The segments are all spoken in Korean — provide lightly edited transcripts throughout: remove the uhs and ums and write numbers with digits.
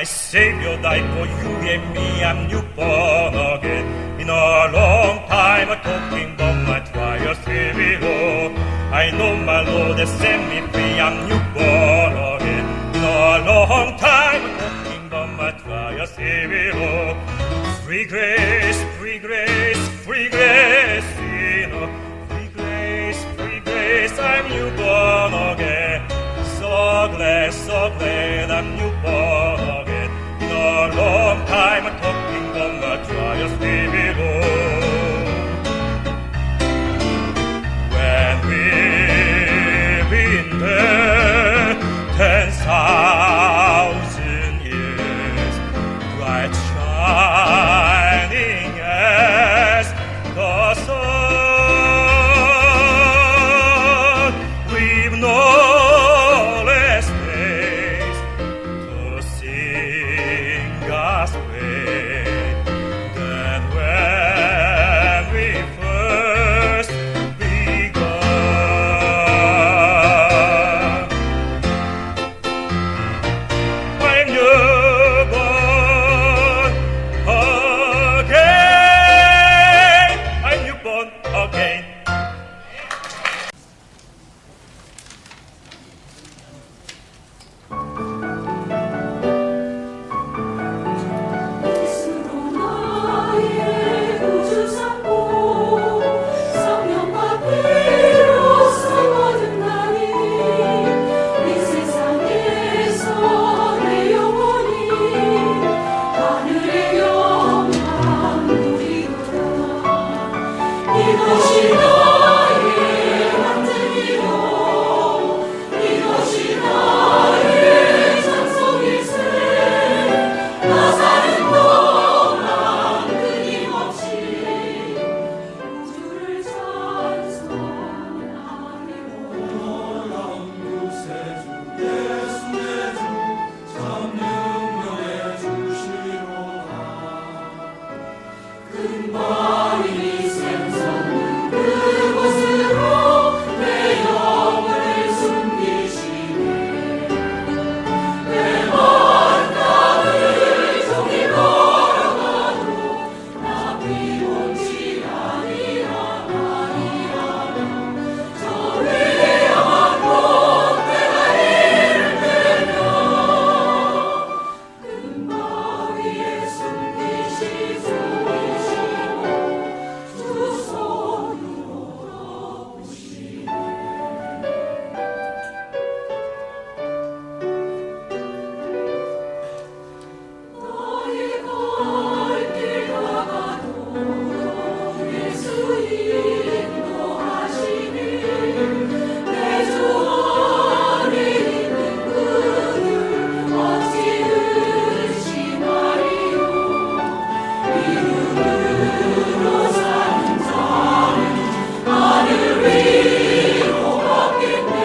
Savior died for you and me, I'm newborn again. In a long time I'm talking about my trials, Savior. I know my Lord has set me free, I'm newborn again. In a long time I'm talking about my trials, Savior. Free grace, free grace, free grace, you know. Free grace, I'm newborn again. So glad I'm newborn again. In a long time I'm talking about my trials, baby, Lord. When we've been there 10,000 years, bright shining as the sun, we've no less days to sing God's praise than when we first begun. I'm newborn again. I'm newborn again. 예수로 나의 구주 삼고 성령과 피로 거듭나니 이 세상에서 내 영혼이 하늘의 영광 누리도다. 이것이 나의 간증이요 이것이 나의 찬송일세. 나 사는 동안 끊임없이 우주를 찬송하리로다. 근거리 샘솟는 그곳으로 내 영혼을 숨기시네. 내 먼 땅을 종일 걸어가도 나 비온지 아니하나. 저 위험한 곳 내가 이르면 금바 위에 숨기시 숨기시고 주 손으로 덮으시네. 너의 갈 길 가가도 예수 인도하시니 내 주 안에 있는 그를 어찌 의심하리요. 이름으로 사는 자는 하늘 위로 걷겠네.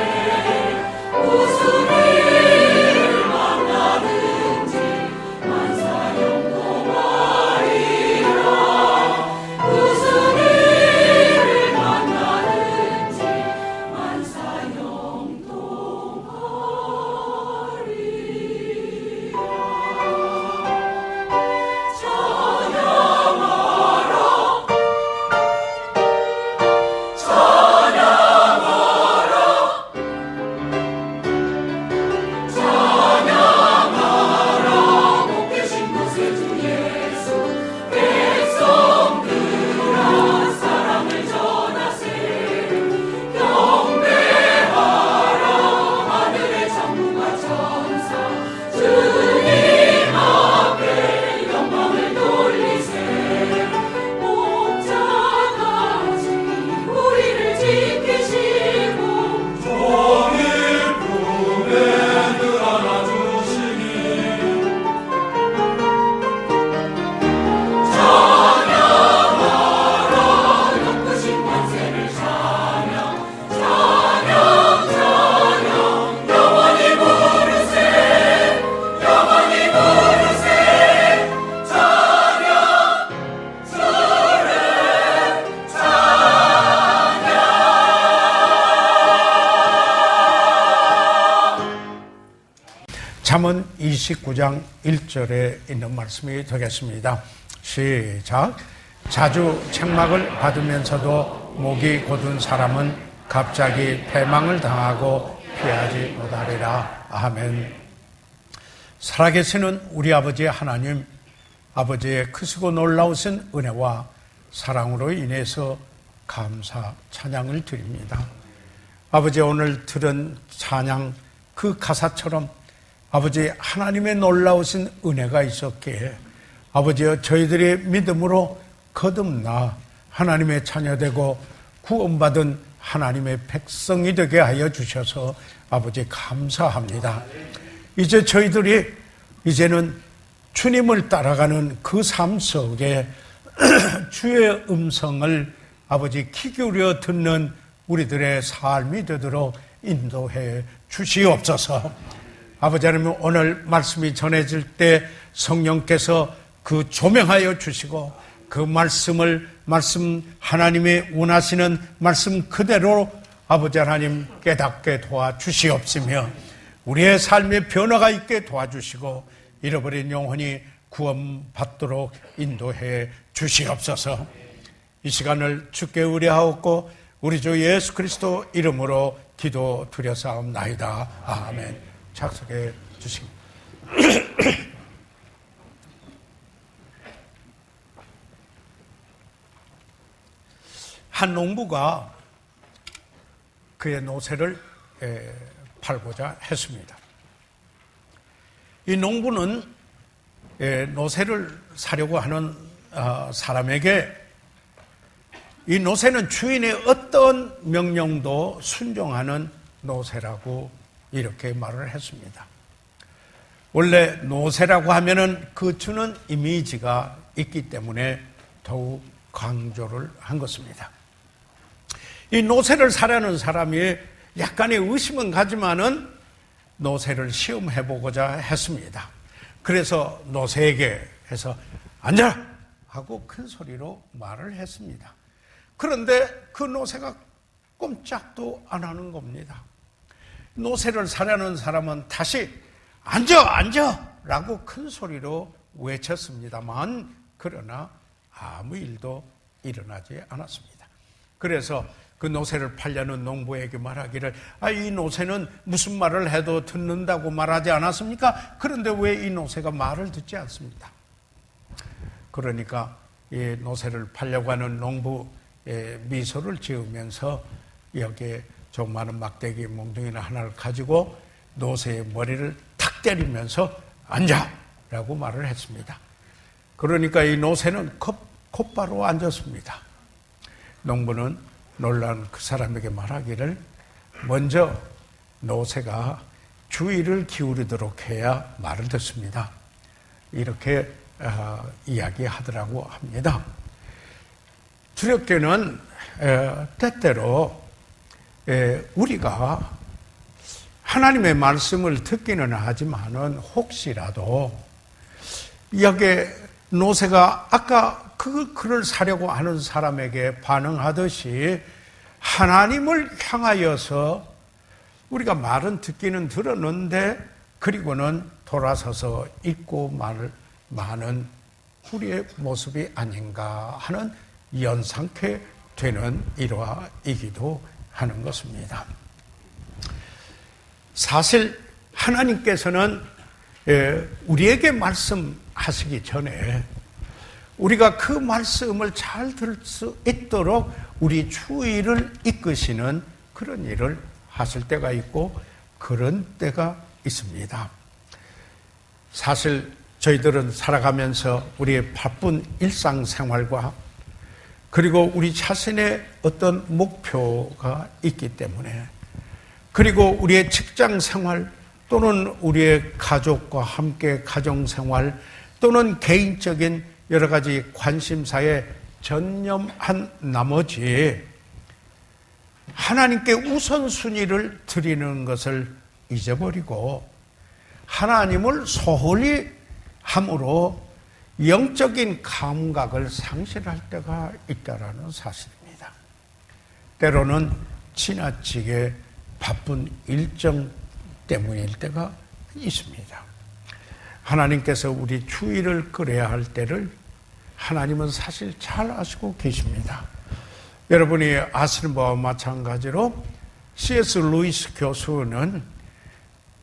무슨 일을 만나든지 만사 영통하리라. 무슨 일을 만나든지 만사 영통하리라. 찬양하라 못 계신 곳에 주 예수. 백성들아 사랑을 전하세. 경배하라 하늘의 장군과 천사. 주님 앞에 영광을 돌리세. 목자같이 우리를 지키시고 찬양하라 높으신 권세를 찬양. 찬양 찬양 영원히 부르세. 영원히 잠언 29장 1절에 있는 말씀이 되겠습니다. 시작. 자주 책망을 받으면서도 목이 곧은 사람은 갑자기 패망을 당하고 피하지 못하리라. 아멘. 살아계시는 우리 아버지 하나님, 아버지의 크시고 놀라우신 은혜와 사랑으로 인해서 감사 찬양을 드립니다. 아버지, 오늘 들은 찬양 그 가사처럼 아버지 하나님의 놀라우신 은혜가 있었기에 아버지여 저희들의 믿음으로 거듭나 하나님의 자녀되고 구원받은 하나님의 백성이 되게 하여 주셔서 아버지 감사합니다. 이제 저희들이 이제는 주님을 따라가는 그 삶 속에 주의 음성을 아버지 귀 기울여 듣는 우리들의 삶이 되도록 인도해 주시옵소서. 아버지 하나님, 오늘 말씀이 전해질 때 성령께서 그 조명하여 주시고 그 말씀 하나님의 원하시는 말씀 그대로 아버지 하나님 깨닫게 도와주시옵시며 우리의 삶의 변화가 있게 도와주시고 잃어버린 영혼이 구원받도록 인도해 주시옵소서. 이 시간을 주께 의뢰하옵고 우리 주 예수 그리스도 이름으로 기도 드려사옵나이다. 아멘. 착석해 주십니다. 한 농부가 그의 노새를 팔고자 했습니다. 이 농부는 노새를 사려고 하는 사람에게 이 노새는 주인의 어떤 명령도 순종하는 노새라고 이렇게 말을 했습니다. 원래 노새라고 하면은 그 주는 이미지가 있기 때문에 더욱 강조를 한 것입니다. 이 노새를 사려는 사람이 약간의 의심은 가지만은 노새를 시험해보고자 했습니다. 그래서 노새에게 해서 앉아라 하고 큰 소리로 말을 했습니다. 그런데 그 노새가 꼼짝도 안 하는 겁니다. 노새를 사려는 사람은 다시 앉아 라고 큰 소리로 외쳤습니다만 그러나 아무 일도 일어나지 않았습니다. 그래서 그 노새를 팔려는 농부에게 말하기를 이 노새는 무슨 말을 해도 듣는다고 말하지 않았습니까? 그런데 왜 이 노새가 말을 듣지 않습니다. 그러니까 이 노새를 팔려고 하는 농부의 미소를 지으면서 여기에 좀 많은 막대기 몽둥이나 하나를 가지고 노새의 머리를 탁 때리면서 앉아라고 말을 했습니다. 그러니까 이 노새는 곧바로 앉았습니다. 농부는 놀란 그 사람에게 말하기를 먼저 노새가 주의를 기울이도록 해야 말을 듣습니다. 이렇게 이야기하더라고 합니다. 주력교는 때때로 우리가 하나님의 말씀을 듣기는 하지만은 혹시라도 여기에 노새가 아까 그 글을 사려고 하는 사람에게 반응하듯이 하나님을 향하여서 우리가 말은 듣기는 들었는데 그리고는 돌아서서 잊고 마는 우리의 모습이 아닌가 하는 연상케 되는 일화이기도 하는 것입니다. 사실 하나님께서는 우리에게 말씀하시기 전에 우리가 그 말씀을 잘 들을 수 있도록 우리 주의를 이끄시는 그런 일을 하실 때가 있고 그런 때가 있습니다. 사실 저희들은 살아가면서 우리의 바쁜 일상생활과 그리고 우리 자신의 어떤 목표가 있기 때문에 그리고 우리의 직장생활 또는 우리의 가족과 함께 가정생활 또는 개인적인 여러 가지 관심사에 전념한 나머지 하나님께 우선순위를 드리는 것을 잊어버리고 하나님을 소홀히 함으로 영적인 감각을 상실할 때가 있다는 사실입니다. 때로는 지나치게 바쁜 일정 때문일 때가 있습니다. 하나님께서 우리 주의를 끌어야 할 때를 하나님은 사실 잘 아시고 계십니다. 여러분이 아시는 바와 마찬가지로 C.S. 루이스 교수는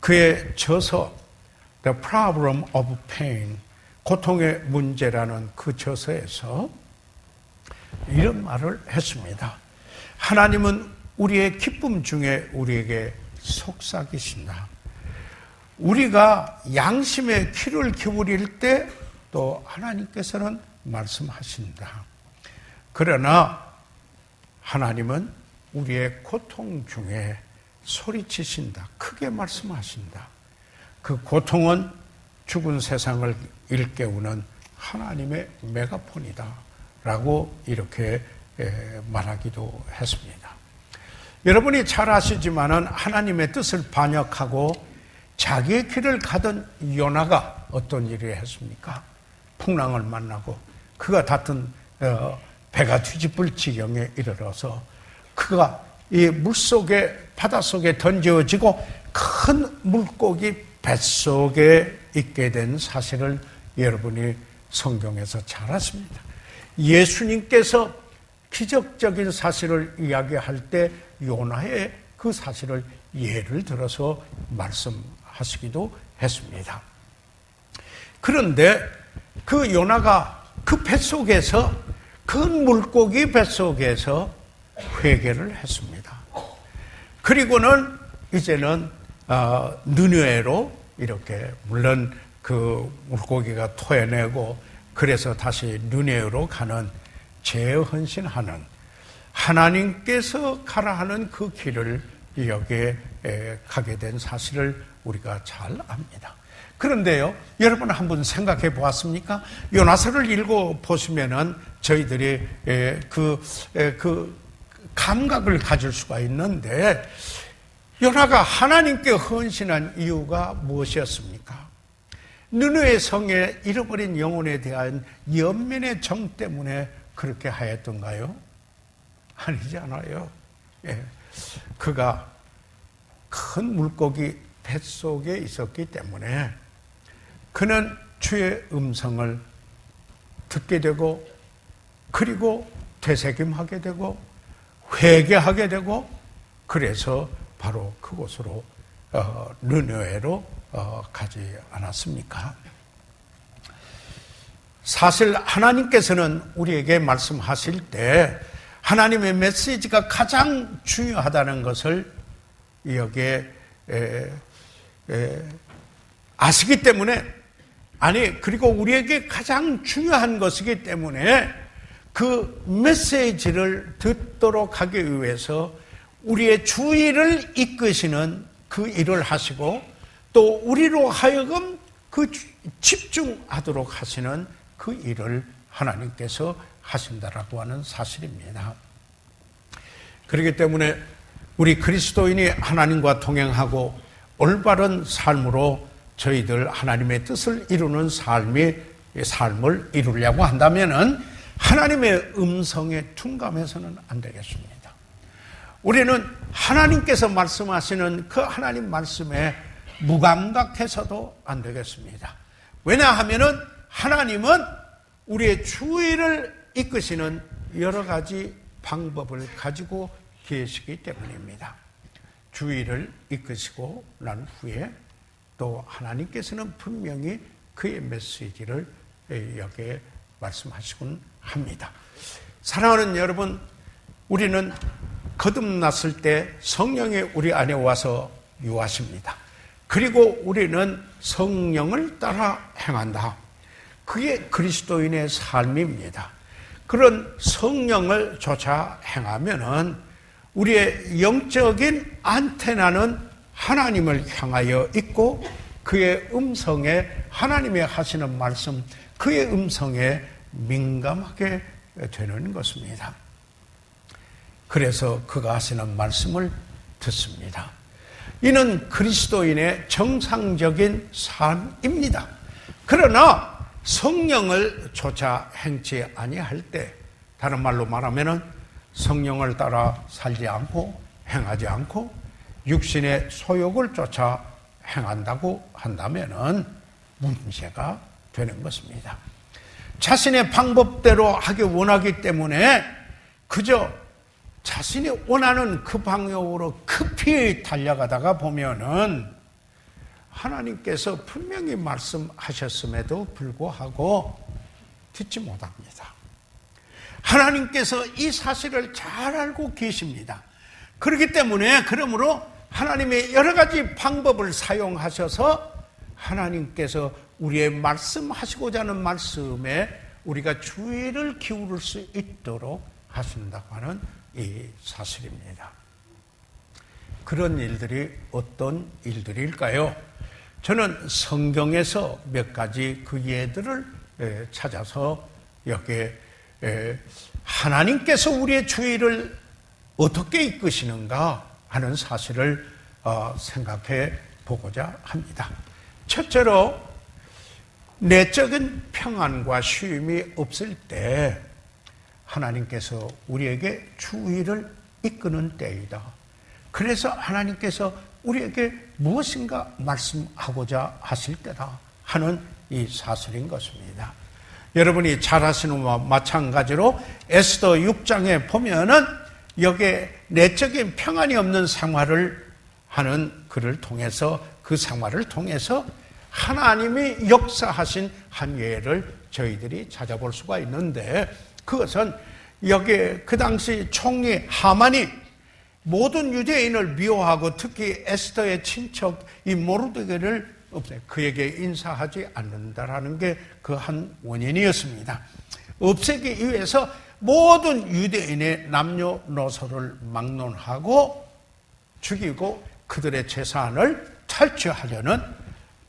그의 저서 The Problem of Pain, 고통의 문제라는 그 저서에서 이런 말을 했습니다. 하나님은 우리의 기쁨 중에 우리에게 속삭이신다. 우리가 양심의 귀를 기울일 때 또 하나님께서는 말씀하신다. 그러나 하나님은 우리의 고통 중에 소리치신다. 크게 말씀하신다. 그 고통은 죽은 세상을 일깨우는 하나님의 메가폰이다 라고 이렇게 말하기도 했습니다. 여러분이 잘 아시지만은 하나님의 뜻을 반역하고 자기의 길을 가던 요나가 어떤 일을 했습니까? 풍랑을 만나고 그가 닿던 배가 뒤집을 지경에 이르러서 그가 이 물속에 바닷속에 던져지고 큰 물고기 뱃속에 있게 된 사실을 여러분이 성경에서 잘 아십니다. 예수님께서 기적적인 사실을 이야기할 때 요나의 그 사실을 예를 들어서 말씀하시기도 했습니다. 그런데 그 요나가 그 뱃속에서 큰 물고기 뱃속에서 회개를 했습니다. 그리고는 이제는 느느웨로 이렇게 물론 그 물고기가 토해내고 그래서 다시 느느웨로 가는 재헌신하는 하나님께서 가라 하는 그 길을 여기에 가게 된 사실을 우리가 잘 압니다. 그런데요, 여러분 한번 생각해 보았습니까? 요나서를 읽어보시면은 저희들이 그 감각을 가질 수가 있는데, 요나가 하나님께 헌신한 이유가 무엇이었습니까? 느느웨 성에 잃어버린 영혼에 대한 연민의 정 때문에 그렇게 하였던가요? 아니지 않아요. 그가 큰 물고기 뱃속에 있었기 때문에 그는 주의 음성을 듣게 되고 그리고 되새김하게 되고 회개하게 되고 그래서 바로 그곳으로 느느웨로 가지 않았습니까? 사실 하나님께서는 우리에게 말씀하실 때 하나님의 메시지가 가장 중요하다는 것을 여기에 아시기 때문에 그리고 우리에게 가장 중요한 것이기 때문에 그 메시지를 듣도록 하기 위해서 우리의 주의를 이끄시는 그 일을 하시고 또 우리로 하여금 그 집중하도록 하시는 그 일을 하나님께서 하신다라고 하는 사실입니다. 그렇기 때문에 우리 그리스도인이 하나님과 동행하고 올바른 삶으로 저희들 하나님의 뜻을 이루는 삶을 이루려고 한다면은 하나님의 음성에 둔감해서는 안 되겠습니다. 우리는 하나님께서 말씀하시는 그 하나님 말씀에 무감각해서도 안 되겠습니다. 왜냐하면은 하나님은 우리의 주의를 이끄시는 여러 가지 방법을 가지고 계시기 때문입니다. 주의를 이끄시고 난 후에 또 하나님께서는 분명히 그의 메시지를 여기에 말씀하시곤 합니다. 사랑하는 여러분, 우리는 거듭났을 때 성령이 우리 안에 와서 유하십니다. 그리고 우리는 성령을 따라 행한다. 그게 그리스도인의 삶입니다. 그런 성령을 쫓아 행하면은 우리의 영적인 안테나는 하나님을 향하여 있고 그의 음성에 하나님의 하시는 말씀, 그의 음성에 민감하게 되는 것입니다. 그래서 그가 하시는 말씀을 듣습니다. 이는 그리스도인의 정상적인 삶입니다. 그러나 성령을 쫓아 행치 아니할 때, 다른 말로 말하면은 성령을 따라 살지 않고 행하지 않고 육신의 소욕을 쫓아 행한다고 한다면은 문제가 되는 것입니다. 자신의 방법대로 하기 원하기 때문에 그저 자신이 원하는 그 방향으로 급히 달려가다가 보면은 하나님께서 분명히 말씀하셨음에도 불구하고 듣지 못합니다. 하나님께서 이 사실을 잘 알고 계십니다. 그렇기 때문에 그러므로 하나님의 여러 가지 방법을 사용하셔서 하나님께서 우리의 말씀하시고자 하는 말씀에 우리가 주의를 기울일 수 있도록 하신다고 하는 이 사실입니다. 그런 일들이 어떤 일들일까요? 저는 성경에서 몇 가지 그 예들을 찾아서 여기에 하나님께서 우리의 주의를 어떻게 이끄시는가 하는 사실을 생각해 보고자 합니다. 첫째로 내적인 평안과 쉼이 없을 때 하나님께서 우리에게 주의를 이끄는 때이다. 그래서 하나님께서 우리에게 무엇인가 말씀하고자 하실 때다 하는 이 사실인 것입니다. 여러분이 잘 아시는 것과 마찬가지로 에스더 6장에 보면은 여기에 내적인 평안이 없는 생활을 하는 그를 통해서 그 생활을 통해서 하나님이 역사하신 한 예를 저희들이 찾아볼 수가 있는데 그것은 여기에 그 당시 총리 하만이 모든 유대인을 미워하고 특히 에스더의 친척 이 모르드게를 그에게 인사하지 않는다라는 게 그 한 원인이었습니다. 없애기 위해서 모든 유대인의 남녀노소를 막론하고 죽이고 그들의 재산을 탈취하려는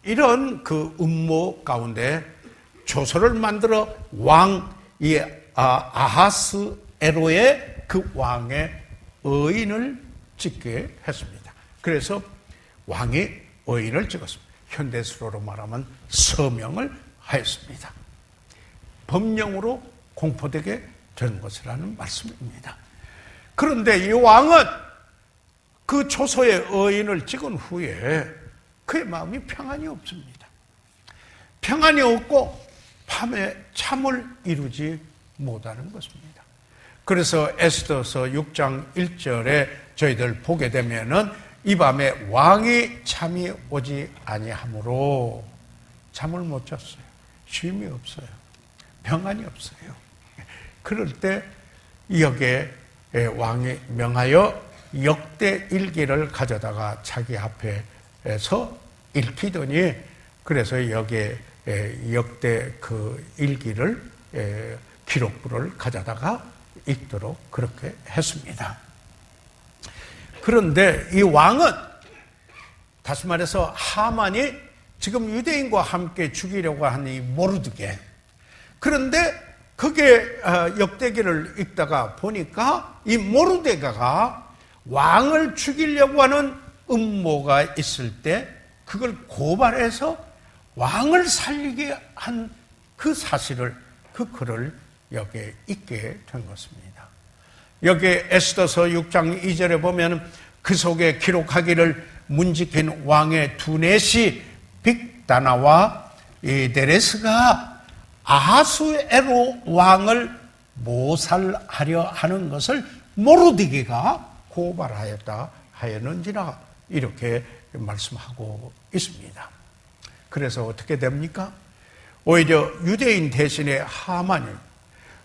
이런 그 음모 가운데 조서를 만들어 왕이 아하스에로의 그 왕의 의인을 찍게 했습니다. 그래서 왕이 의인을 찍었습니다. 현대스러로 말하면 서명을 하였습니다. 법령으로 공포되게 된 것이라는 말씀입니다. 그런데 이 왕은 그 조서의 의인을 찍은 후에 그의 마음이 평안이 없습니다. 평안이 없고 밤에 잠을 이루지 못하는 것입니다. 그래서 에스더서 6장 1절에 저희들 보게 되면은 이 밤에 왕이 잠이 오지 아니하므로 잠을 못 잤어요. 쉼이 없어요. 평안이 없어요. 그럴 때 여기에 왕이 명하여 역대 일기를 가져다가 자기 앞에서 읽히더니 그래서 여기에 역대 그 일기를 기록부를 가져다가 읽도록 그렇게 했습니다. 그런데 이 왕은 다시 말해서 하만이 지금 유대인과 함께 죽이려고 하는 이 모르드게 그런데 그게 역대기를 읽다가 보니까 이 모르데가가 왕을 죽이려고 하는 음모가 있을 때 그걸 고발해서 왕을 살리게 한 그 사실을 그 글을 여기에 읽게 된 것입니다. 여기에 에스더서 6장 2절에 보면 그 속에 기록하기를 문지킨 왕의 두넷이 빅다나와 데레스가 아하수에로 왕을 모살하려 하는 것을 모르드게가 고발하였다 하였는지라 이렇게 말씀하고 있습니다. 그래서 어떻게 됩니까? 오히려 유대인 대신에 하만이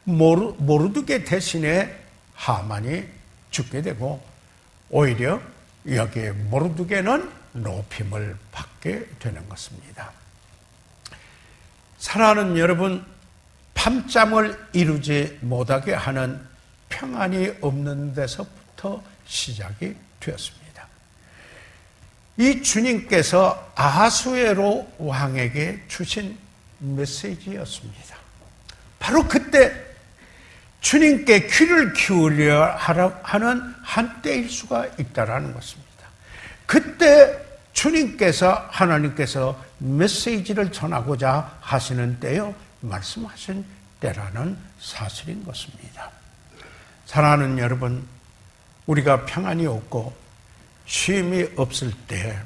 모르드게 대신에 하만이 죽게 되고 오히려 여기에 모르드게는 높임을 받게 되는 것입니다. 사랑하는 여러분, 밤잠을 이루지 못하게 하는 평안이 없는 데서부터 시작이 되었습니다. 이 주님께서 아하수에로 왕에게 주신 메시지였습니다. 바로 그때 주님께 귀를 기울여 하는 한때일 수가 있다는 것입니다. 그때 주님께서 하나님께서 메시지를 전하고자 하시는 때요 말씀하신 때라는 사실인 것입니다. 사랑하는 여러분, 우리가 평안이 없고 쉼이 없을 때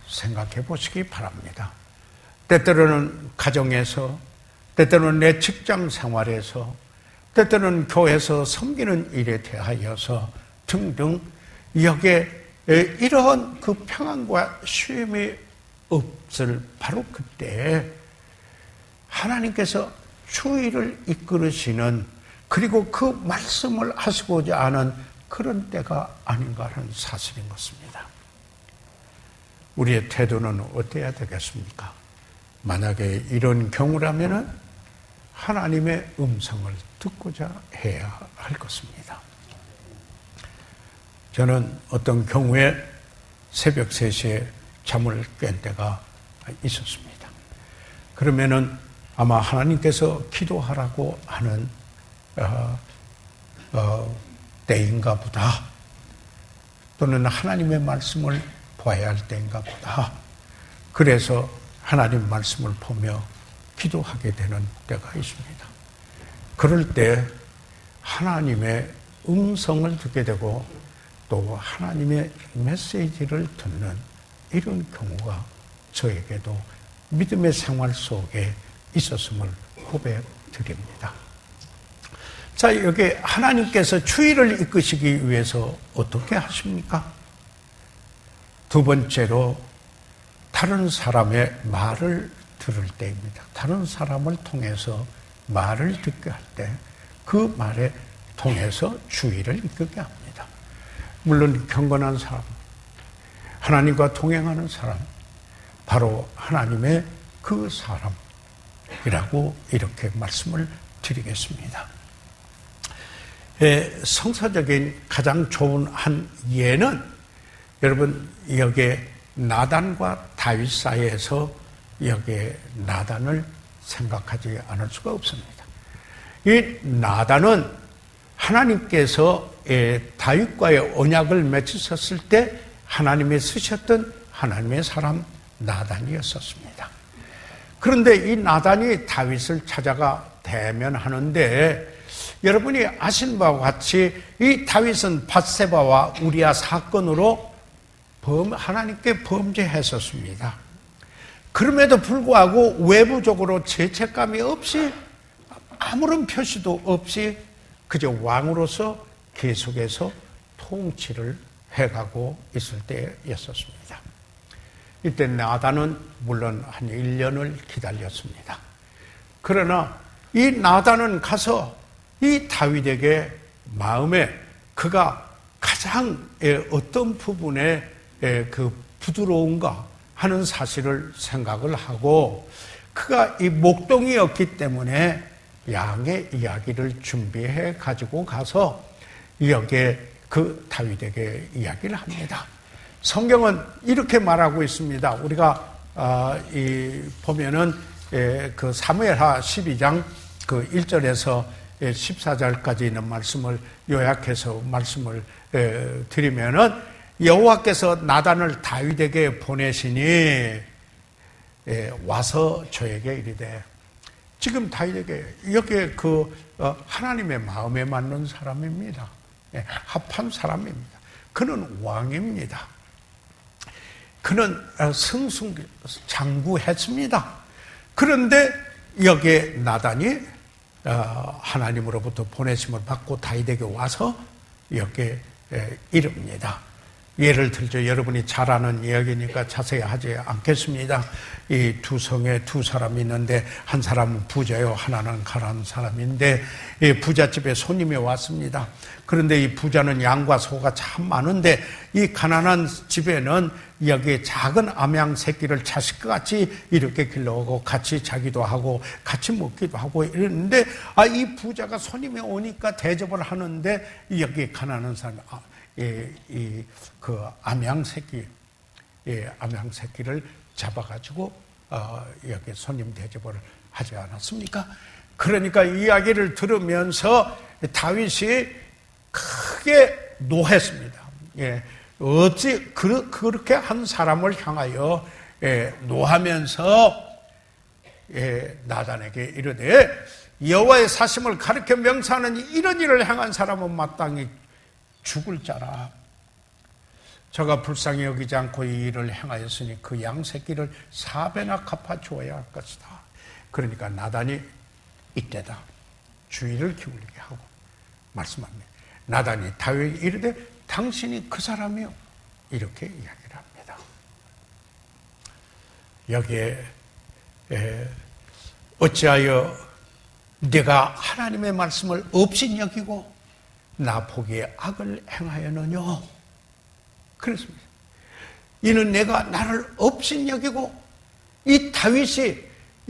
생각해 보시기 바랍니다. 때때로는 가정에서, 때때로는 내 직장 생활에서, 때때로는 교회에서 섬기는 일에 대하여서 등등 여기에 이러한 그 평안과 쉼이 없을 바로 그때 하나님께서 주의를 이끌으시는, 그리고 그 말씀을 하시고자 하는 그런 때가 아닌가 하는 사실인 것입니다. 우리의 태도는 어때야 되겠습니까? 만약에 이런 경우라면 하나님의 음성을 듣고자 해야 할 것입니다. 저는 어떤 경우에 새벽 3시에 잠을 깬 때가 있었습니다. 그러면은 아마 하나님께서 기도하라고 하는 때인가 보다, 또는 하나님의 말씀을 봐야 할 때인가 보다. 그래서 하나님 말씀을 보며 기도하게 되는 때가 있습니다. 그럴 때 하나님의 음성을 듣게 되고 또 하나님의 메시지를 듣는 이런 경우가 저에게도 믿음의 생활 속에 있었음을 고백드립니다. 자, 여기 하나님께서 주의를 이끄시기 위해서 어떻게 하십니까? 두 번째로 다른 사람의 말을 들을 때입니다. 다른 사람을 통해서 말을 듣게 할 때 그 말에 통해서 주의를 이끌게 합니다. 물론 경건한 사람, 하나님과 동행하는 사람, 바로 하나님의 그 사람이라고 이렇게 말씀을 드리겠습니다. 성서적인 가장 좋은 한 예는, 여러분 여기에 나단과 다윗 사이에서 여기에 나단을 생각하지 않을 수가 없습니다. 이 나단은 하나님께서 다윗과의 언약을 맺으셨을 때 하나님이 쓰셨던 하나님의 사람 나단이었었습니다. 그런데 이 나단이 다윗을 찾아가 대면하는데, 여러분이 아신 바와 같이 이 다윗은 밧세바와 우리아 사건으로 하나님께 범죄했었습니다. 그럼에도 불구하고 외부적으로 죄책감이 없이, 아무런 표시도 없이 그저 왕으로서 계속해서 통치를 해가고 있을 때였었습니다. 이때 나단은 물론 한 1년을 기다렸습니다. 그러나 이 나단은 가서 이 다윗에게 마음에 그가 가장 어떤 부분에 그 부드러운가 하는 사실을 생각을 하고, 그가 이 목동이었기 때문에 양의 이야기를 준비해 가지고 가서 여기에 그 다윗에게 이야기를 합니다. 성경은 이렇게 말하고 있습니다. 우리가 보면은 그 사무엘하 12장 그 1절에서 14절까지 있는 말씀을 요약해서 말씀을 드리면은, 여호와께서 나단을 다윗에게 보내시니 와서 저에게 이르되, 지금 다윗에게 여기에 하나님의 마음에 맞는 사람입니다. 합한 사람입니다. 그는 왕입니다. 그는 승승장구했습니다. 그런데 여기에 나단이 하나님으로부터 보내심을 받고 다윗에게 와서 여기에 이릅니다. 예를 들죠. 여러분이 잘 아는 이야기니까 자세히 하지 않겠습니다. 이 두 성에 두 사람이 있는데, 한 사람은 부자요, 하나는 가난한 사람인데, 이 부잣집에 손님이 왔습니다. 그런데 이 부자는 양과 소가 참 많은데, 이 가난한 집에는 여기 작은 암양 새끼를 자식과 같이 이렇게 길러오고 같이 자기도 하고 같이 먹기도 하고 이랬는데, 이 부자가 손님이 오니까 대접을 하는데, 여기 가난한 사람, 그 암양 새끼를 잡아가지고 여기 손님 대접을 하지 않았습니까? 그러니까 이야기를 들으면서 다윗이 크게 노했습니다. 어찌 그렇게 한 사람을 향하여 노하면서 나단에게 이르되, 여호와의 사심을 가르쳐 명사하는 이런 일을 행한 사람은 마땅히 죽을 자라. 저가 불쌍히 여기지 않고 이 일을 행하였으니 그 양 새끼를 4배나 갚아 주어야 할 것이다. 그러니까 나단이 이때다 주의를 기울이게 하고 말씀합니다. 나단이 다윗에게 이르되 당신이 그 사람이요, 이렇게 이야기를 합니다. 여기에 어찌하여 네가 하나님의 말씀을 없인 여기고 나 보기에 악을 행하였느냐 그랬습니다. 이는 내가 나를 없인 여기고 이 다윗이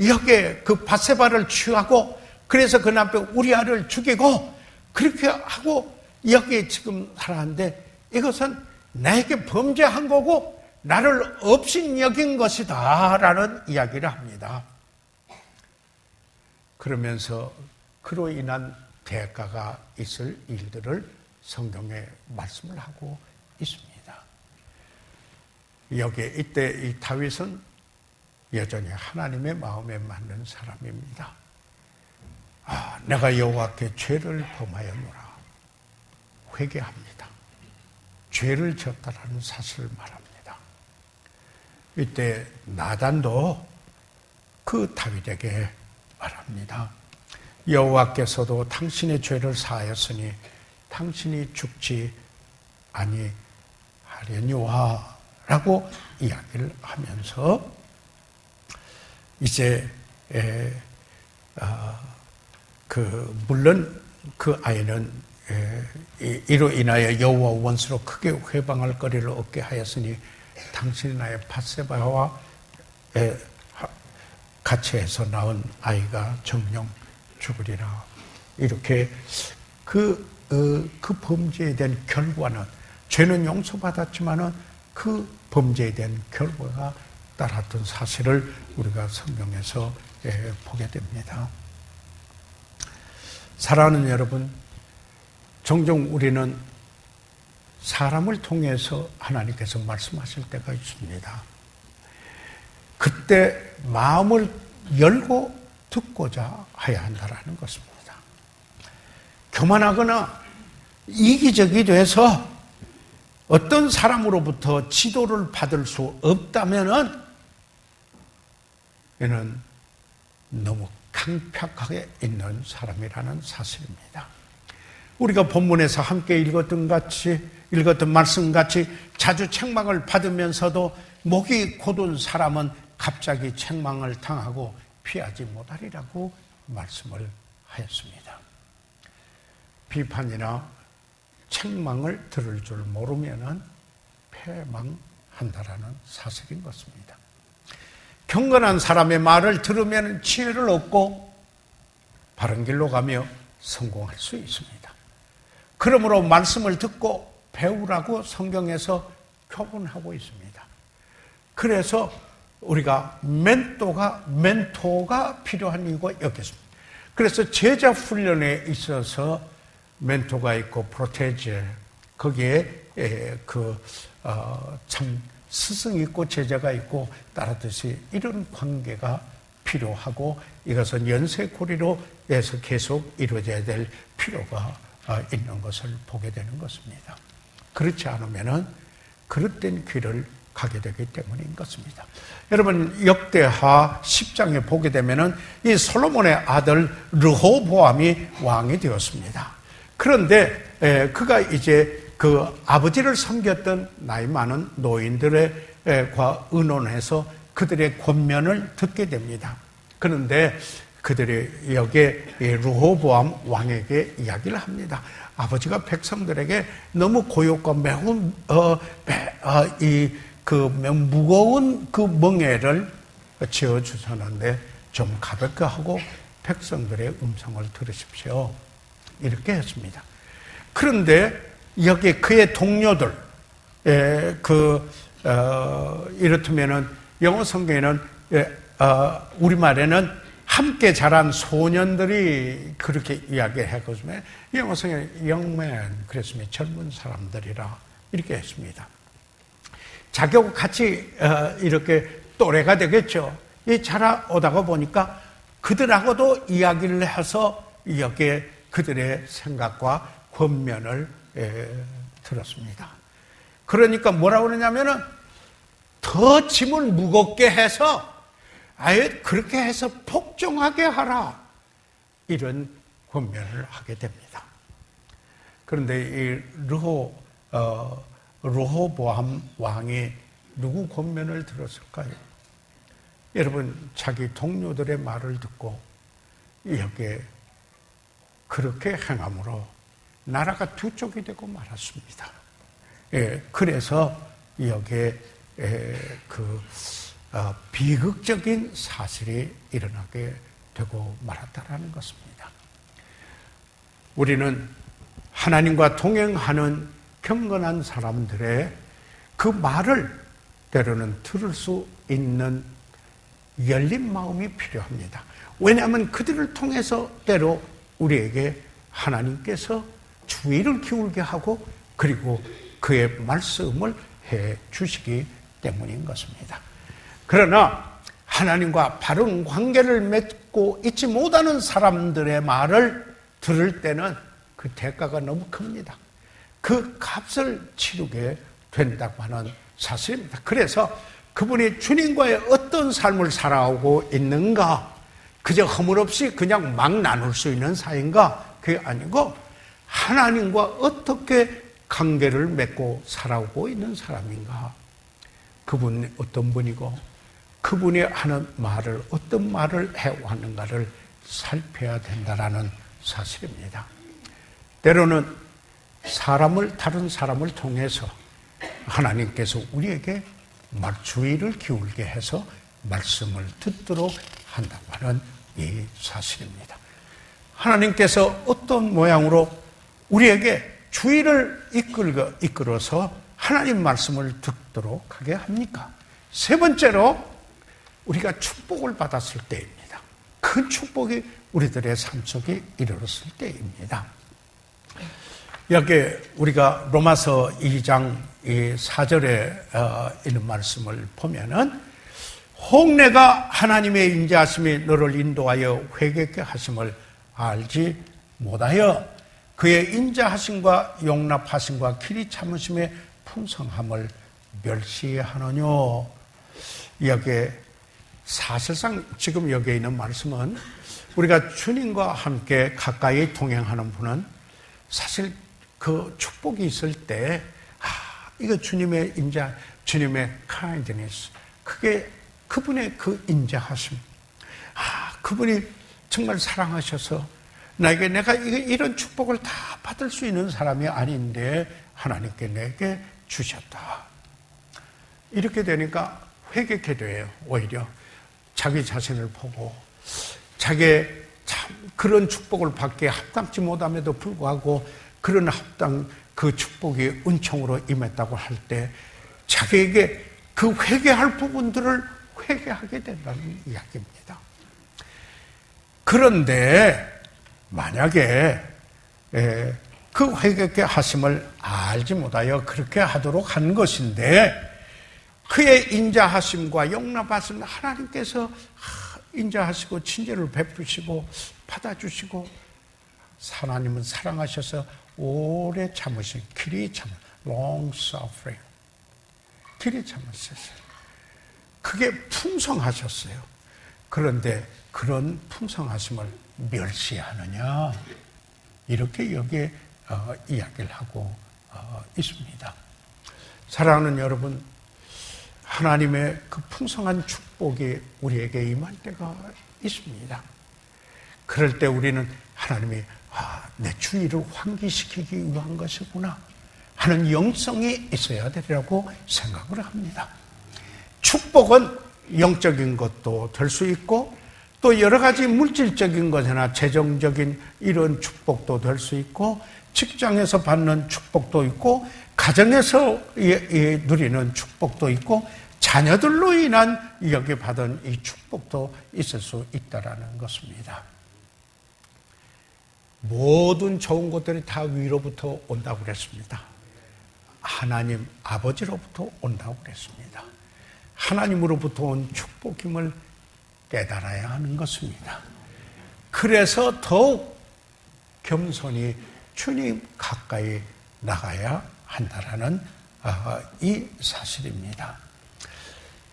여기에 그 밧세바를 취하고 그래서 그 남편 우리아를 죽이고 그렇게 하고 여기에 지금 살았는데 이것은 나에게 범죄한 거고 나를 없인 여긴 것이다 라는 이야기를 합니다. 그러면서 그로 인한 대가가 있을 일들을 성경에 말씀을 하고 있습니다. 여기에 이때 이 다윗은 여전히 하나님의 마음에 맞는 사람입니다. 내가 여호와께 죄를 범하였노라 회개합니다. 죄를 졌다라는 사실을 말합니다. 이때 나단도 그 다윗에게 말합니다. 여호와께서도 당신의 죄를 사하였으니 당신이 죽지 아니하려니와 라고 이야기를 하면서 이제 물론 그 아이는 이로 인하여 여호와 원수로 크게 회방할 거리를 얻게 하였으니 당신이 나의 밧세바와 같이 해서 낳은 아이가 정령 죽으리라. 이렇게 그 범죄에 대한 결과는 죄는 용서받았지만은 그 범죄에 대한 결과가 따랐던 사실을 우리가 성경에서 보게 됩니다. 사랑하는 여러분, 종종 우리는 사람을 통해서 하나님께서 말씀하실 때가 있습니다. 그때 마음을 열고 듣고자 해야 한다는 것입니다. 교만하거나 이기적이 돼서 어떤 사람으로부터 지도를 받을 수 없다면은 얘는 너무 강팍하게 있는 사람이라는 사실입니다. 우리가 본문에서 함께 읽었던 말씀같이 자주 책망을 받으면서도 목이 곧은 사람은 갑자기 책망을 당하고 피하지 못하리라고 말씀을 하였습니다. 비판이나 책망을 들을 줄 모르면은 패망한다라는 사실인 것입니다. 경건한 사람의 말을 들으면 지혜를 얻고 바른 길로 가며 성공할 수 있습니다. 그러므로 말씀을 듣고 배우라고 성경에서 교훈하고 있습니다. 그래서 우리가 멘토가 필요한 이유가 여기 있습니다. 그래서 제자 훈련에 있어서 멘토가 있고 프로테제, 거기에 참 스승이 있고 제자가 있고 따르듯이 이런 관계가 필요하고 이것은 연쇄고리로 해서 계속 이루어져야 될 필요가 있는 것을 보게 되는 것입니다. 그렇지 않으면은 그릇된 길을 가게 되기 때문인 것입니다. 여러분, 역대하 10장에 보게 되면은 이 솔로몬의 아들 르호보암이 왕이 되었습니다. 그런데 그가 이제 그 아버지를 섬겼던 나이 많은 노인들과 의논해서 그들의 권면을 듣게 됩니다. 그런데 그들이 여기에 르호보암 왕에게 이야기를 합니다. 아버지가 백성들에게 너무 고욕과 매우 무거운 그 멍에를 지어 주셨는데 좀 가볍게 하고 백성들의 음성을 들으십시오. 이렇게 했습니다. 그런데 여기 그의 동료들, 이렇다면은 영어 성경에는 우리말에는 함께 자란 소년들이 그렇게 이야기했거든요. 영어 성경에 young man 그랬습니다. 젊은 사람들이라 이렇게 했습니다. 자기하고 같이 이렇게 또래가 되겠죠. 이 자라오다가 보니까 그들하고도 이야기를 해서 여기에 그들의 생각과 권면을 들었습니다. 그러니까 뭐라고 그러냐면은 더 짐을 무겁게 해서 아예 그렇게 해서 복종하게 하라. 이런 권면을 하게 됩니다. 그런데 이 르호보암 왕이 누구 권면을 들었을까요? 여러분, 자기 동료들의 말을 듣고 여기에 그렇게 행함으로 나라가 두 쪽이 되고 말았습니다. 예, 그래서 여기에 비극적인 사실이 일어나게 되고 말았다라는 것입니다. 우리는 하나님과 동행하는 경건한 사람들의 그 말을 때로는 들을 수 있는 열린 마음이 필요합니다. 왜냐하면 그들을 통해서 때로 우리에게 하나님께서 주의를 기울게 하고 그리고 그의 말씀을 해 주시기 때문인 것입니다. 그러나 하나님과 바른 관계를 맺고 있지 못하는 사람들의 말을 들을 때는 그 대가가 너무 큽니다. 그 값을 치르게 된다고 하는 사실입니다. 그래서 그분이 주님과의 어떤 삶을 살아오고 있는가, 그저 허물없이 그냥 막 나눌 수 있는 사이인가, 그게 아니고 하나님과 어떻게 관계를 맺고 살아오고 있는 사람인가, 그분이 어떤 분이고 그분이 하는 말을 어떤 말을 해왔는가를 살펴야 된다라는 사실입니다. 때로는 다른 사람을 통해서 하나님께서 우리에게 주의를 기울게 해서 말씀을 듣도록 한다고 하는 이 사실입니다. 하나님께서 어떤 모양으로 우리에게 주의를 이끌어서 하나님 말씀을 듣도록 하게 합니까? 세 번째로 우리가 축복을 받았을 때입니다. 큰 축복이 우리들의 삶 속에 이르렀을 때입니다. 여기 우리가 로마서 2장 4절에 있는 말씀을 보면은 혹 내가 하나님의 인자하심이 너를 인도하여 회개케 하심을 알지 못하여 그의 인자하심과 용납하심과 길이 참으심의 풍성함을 멸시하느뇨. 여기에 사실상 지금 여기에 있는 말씀은 우리가 주님과 함께 가까이 동행하는 분은 사실 그 축복이 있을 때 이거 주님의 인자, 주님의 kindness, 그게 그분의 그 인자하심, 그분이 정말 사랑하셔서 나에게 내가 이런 축복을 다 받을 수 있는 사람이 아닌데 하나님께 내게 주셨다. 이렇게 되니까 회개케 돼요. 오히려 자기 자신을 보고 자기의 참 그런 축복을 받기에 합당치 못함에도 불구하고 그런 그 축복이 은총으로 임했다고 할 때 자기에게 그 회개할 부분들을 회개하게 된다는 이야기입니다. 그런데 만약에 그 회개케 하심을 알지 못하여 그렇게 하도록 한 것인데 그의 인자하심과 용납하심, 하나님께서 인자하시고 친절을 베푸시고 받아주시고 하나님은 사랑하셔서 오래 참으신 길이 참 long suffering, 길이 참으셨어요. 그게 풍성하셨어요. 그런데 그런 풍성하심을 멸시하느냐, 이렇게 여기에 이야기를 하고 있습니다. 사랑하는 여러분, 하나님의 그 풍성한 축복이 우리에게 임할 때가 있습니다. 그럴 때 우리는 하나님이 내 주의를 환기시키기 위한 것이구나 하는 영성이 있어야 되리라고 생각을 합니다. 축복은 영적인 것도 될 수 있고 또 여러 가지 물질적인 것이나 재정적인 이런 축복도 될 수 있고 직장에서 받는 축복도 있고 가정에서 누리는 축복도 있고 자녀들로 인한 여기 받은 이 축복도 있을 수 있다라는 것입니다. 모든 좋은 것들이 다 위로부터 온다고 그랬습니다. 하나님 아버지로부터 온다고 그랬습니다. 하나님으로부터 온 축복임을 깨달아야 하는 것입니다. 그래서 더욱 겸손히 주님 가까이 나가야 한다라는 이 사실입니다.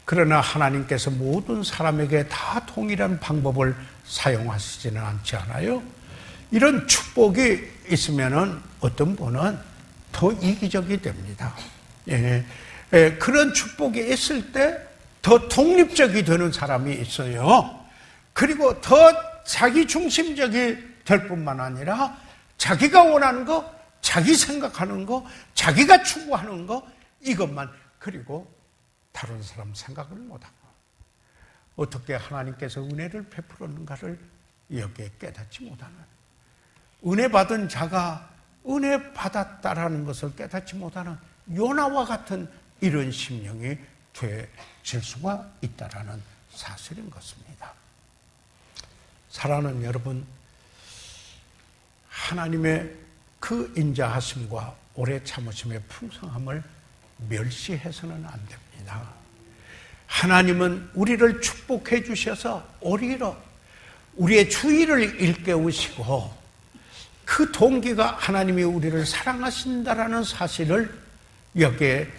그러나 하나님께서 모든 사람에게 다 동일한 방법을 사용하시지는 않지 않아요? 이런 축복이 있으면은 어떤 분은 더 이기적이 됩니다. 그런 축복이 있을 때 더 독립적이 되는 사람이 있어요. 그리고 더 자기 중심적이 될 뿐만 아니라 자기가 원하는 거, 자기 생각하는 거, 자기가 추구하는 거, 이것만, 그리고 다른 사람 생각을 못하고 어떻게 하나님께서 은혜를 베풀었는가를 여기에 깨닫지 못하는, 은혜 받은 자가 은혜 받았다라는 것을 깨닫지 못하는 요나와 같은 이런 심령이 되질 수가 있다라는 사실인 것입니다. 사랑하는 여러분, 하나님의 그 인자하심과 오래 참으심의 풍성함을 멸시해서는 안 됩니다. 하나님은 우리를 축복해 주셔서 오히려 우리의 주의를 일깨우시고 그 동기가 하나님이 우리를 사랑하신다라는 사실을 여기에